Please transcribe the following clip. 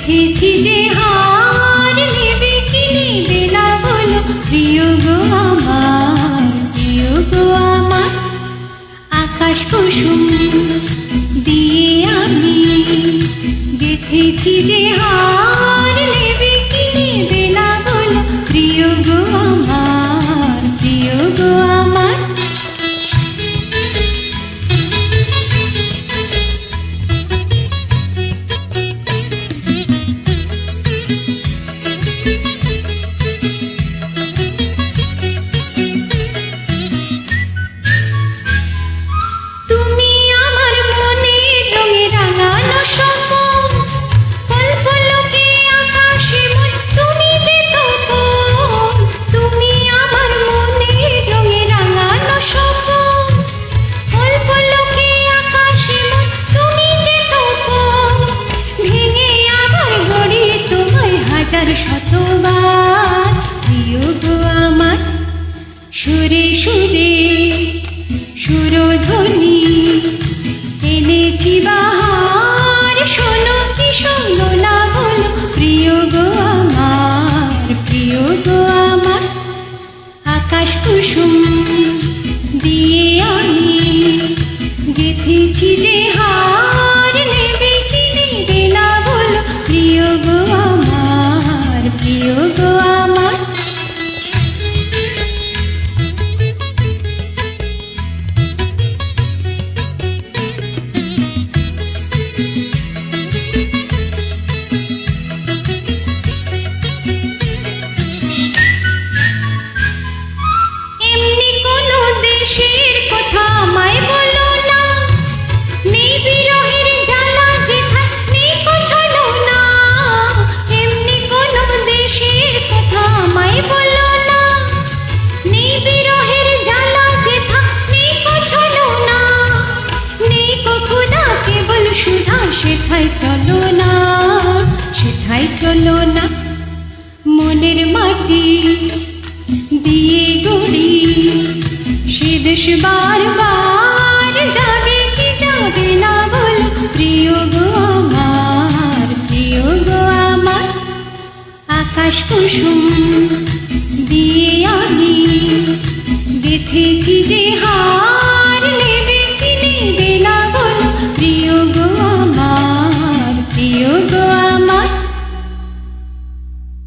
গেথেছি যে হার নেবে কি নেবে না বলো প্রিয় গো আমার, প্রিয় গো আমার। আকাশ কুসুম দিয়ে আমি গেথেছি যে হার নেবে কি নেবে না বলো প্রিয় গো আমার, প্রিয় গো আমার। শতবার প্রিয় গো আমার। সুরে সুরে সুরধ্বনি এনেছি বাহার, শোনো কি শোনো না বলো প্রিয় গো আমার, প্রিয় গো আমার। আকাশ কুসুম দিয়ে আমি গেথেছি যে হার নেবে কি নেবে না বলো প্রিয় গো আমার, প্রিয় গো আমার। এমনি কোনো দেশের কথা আমায় বলো না, নেই বিরহের জ্বালা যেথায় নেই কোছলো না। এমনি কোনো দেশের কথা আমায় বলো না, নেই বিরহের জ্বালা যেথা নেই কোছলো না। নেই কখুদা কেবল সুধা সেথায় চলো না, সেথায় চলো না। মনের মাটি দিয়ে গড়ি সে দেশ বারবার যাবে কি যাবে না বলো প্রিয় গো আমার, প্রিয় গো আমার। আকাশ কুসুম দিয়ে আমি গেথেছি যে